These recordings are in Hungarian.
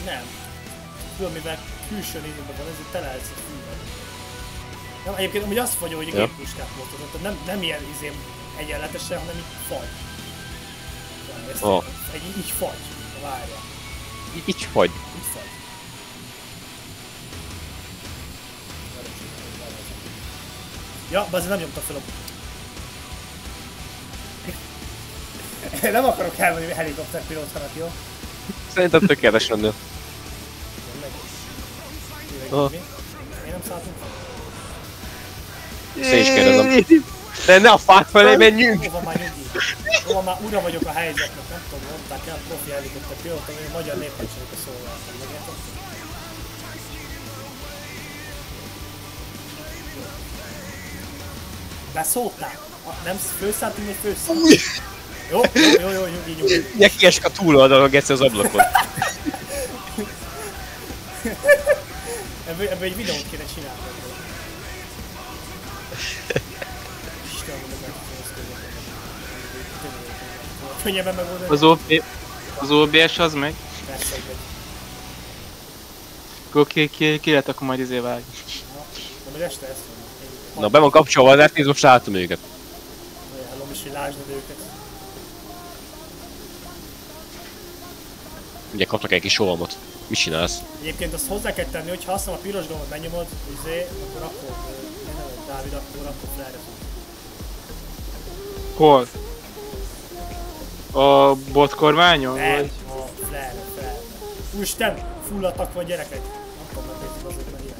Nem. Tudom, mivel külső nézőben van, ezért tele lesz a fűvel. Nem, egyébként amúgy azt mondja, hogy a géppuskát voltott, tehát nem ilyen egyenletesen, hanem így fagy. Így fagy. Várja. Így fagy. Így fagy. Ja, azért nem nyomta fel a... Nem akarok elmenni helikopter pilótának, jó? Szerintem tökéletes lenne. Én nem szálltunk fel. Szé is kérdezem. De ne a fák felé menjünk! Hova már nyugi? Hova már ura vagyok a helyzetnek, nem tudom, mondták el profi helikopter pilóta, én magyar néphadseregbe szolgáltam, megértettem? Beszóltál? Nem főszálltunk, vagy főszálltunk? Jó, nyugi. Neki esik a túloldalon, geci az ablakon. Ebből egy videót kéne csinálni. Istenem, meg könnyebben megoldani. Az OBS az meg? Persze, hogy megy. Akkor ki lehet akkor majd izé vágni. De majd este ezt van. Na, be van kapcsolva, de nézd, most látom őket. Ajánlom is, hogy lásd őket. Ugye kaptak egy kis olmot. Mit csinálsz? Egyébként azt hozzá kell tenni, hogy ha azt a piros gombot megnyomod, akkor Dávid, akkor flare-re fog. Hol? A bot kormányon? Nem, Vagy? a flare-re. Úristen, fulladtak vagy gyerekek. Nem tudom megnézni azért, mert ilyen.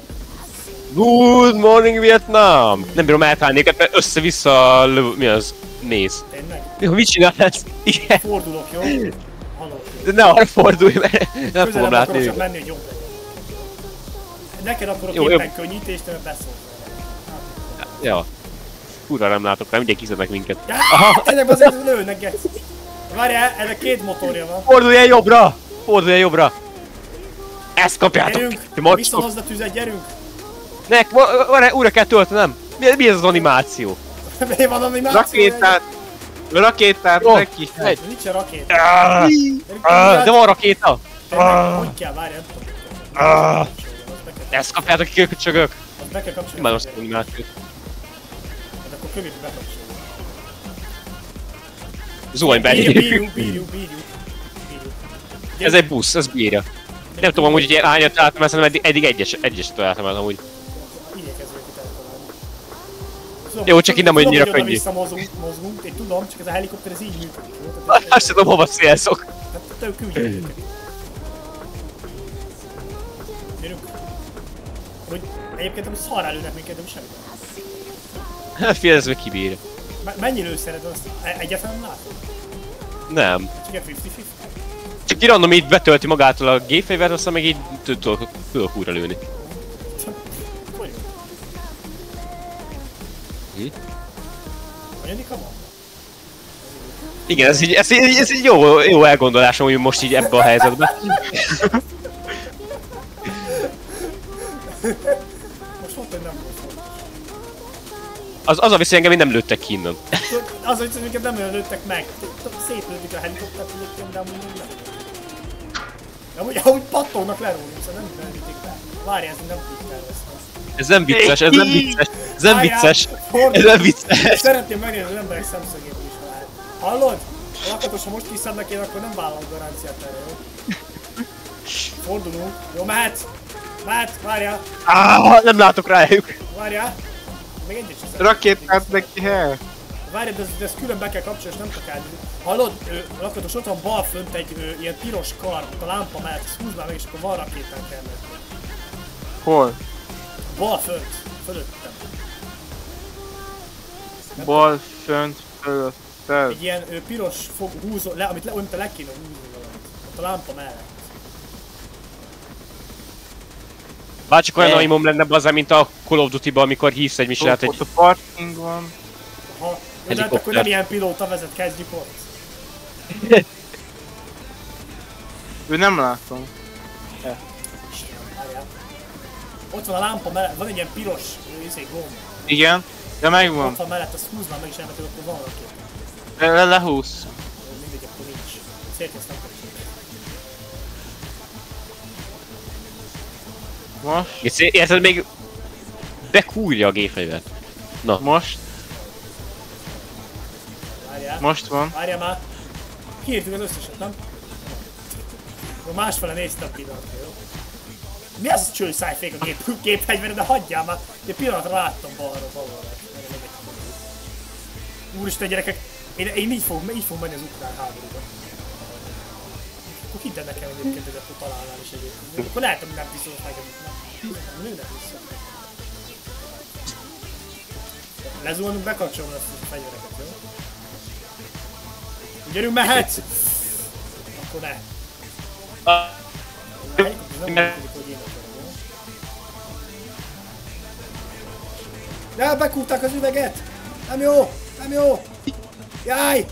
Good morning Vietnam! Nem bírom eltállni őket, mert össze-vissza mi az? Néz. Tényleg? Mit csinálsz? Igen. Fordulok, jó? Halló. De ne arra fordulj, mert nem fogom látni őket. őket. Menni, hogy jobb legyen. Neked akarok jó, éppen könnyítést, mert beszólsz. Ja. Kurva nem látok rá, mindjárt kiszednek minket. Aha! Ezek azért lőnek, gec. Várjál, ennek két motorja van. Fordulj el jobbra! Fordulj el jobbra! Ezt kapjátok! Gyerünk! Visszahozd a tüzet, gyerünk! Nek, újra kell töltenem! Mi ez az animáció? Mi van animáció? Rakétát neki! Nincs a rakéta. De van rakéta! Hogy kell, várj, nem tudom. Ezt kapjátok ki köcsögök! Azt be kell kapcsolni. Imádom azt az animációt. Hát akkor kövét bekapcsolni. Zuhany belé! Bírjuk. Ez egy busz, ez bírja. Nem tudom amúgy, hogy hányat találtam, mert szerintem eddig egyeset találtam el amúgy. Igyekezzünk itt eltalálni. Jó, csak így nem annyira könnyű. könnyű. Mozgunk, én tudom, csak ez a helikopter ez így működik. Azt tudom, hova szélszok. Hát te küldjük őket. Gyerünk. Hogy egyébként nem szarrá lőnek minket, de semmi. Hát fél, ez meg kibírja. Mennyi lőszered azt? Egyáltalán nem látom? Nem. Csak egy 50-50? Csak így random így betölti magától a gépfegyvert, aztán meg így tudok újra lőni. Anyadik a van? Igen, ez így jó elgondolásom, hogy most így ebben a helyzetben. Most mondta, hogy nem volt fontos. Az a viszont engem, hogy nem lőttek ki innen. Az, hogy minket nem olyan lőttek meg. Szétlődik a helikoptert, de amúgy nem. Amúgy pattognak le rólunk, szóval nem ütik be. Várj, ez nem úgy terveztem. Ez nem vicces, ez nem vicces. Szeretném megnézni az emberek szemszögéből is, ha lehet. Hallod? Lakatos, ha most kiszednek én, akkor nem vállalok garanciát erre, jó? Fordulunk. Jó, mehetsz! Várjál! Nem látok rájuk. Várjál! Még egyet sem Rakétát neki, he? Várj, de ezt külön be kell kapcsolni, és nem tudok állni. Hallod? Lakatos, ott van bal fönt egy ilyen piros kar, ott a lámpa mellett, ezt húzd már meg, és akkor van rakétán kell menni. Hol? Bal fönt, fölöttem. Bal fönt fölötted. Egy ilyen piros fog húzó, amit olyan, mint a le kéne húzni valamit. Ott a lámpa mellett. Bárcsak olyan aimom lenne bazzá, mint a Call of Duty-ban, amikor hívsz egy miselát egy... Ott a parking van. Aha, jó, de akkor nem ilyen pilóta vezet, kezdjük ott. Ő nem látom. Várjál. Ott van a lámpa mellett, van egy ilyen piros gomb. Igen, de megvan. Ott van mellett, azt húzd már meg is elmetőd, akkor van rakéta. Lehúz. Mindegy, akkor nincs. Szét ezt nem kell csinálni. Most. Érted, még bekúrja a gépfegyvert. Na. Most. Várjál. Most van. Várjál már. Kiírtuk az összeset, nem? Másfele néztem pillanatra, jó? Mi az a cső szájfék a gépfegyvere, de hagyjál már! Egy pillanatra láttam balra. Úristen gyerekek, én így fogom menni az ukrán háborúba. Akkor hidd el nekem egyébként, hogy akkor találnál is egyébként. Akkor lehet, hogy nem viszont meg nem lőnek vissza. Lezuhanunk, bekapcsolom ezt a fegyvereket, jó? Gyerünk, mehetsz! Akkor ne. Nem működik, hogy én akarom, jó? Ja, bekúrták az üveget! Nem jó! Nem jó! Jaj!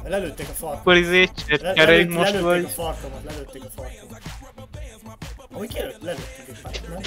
Lelőtték a farkamat. Akkor cseréljük most Lelőtték vagy. a farkamat. Amúgy lelőtték egy pár, nem?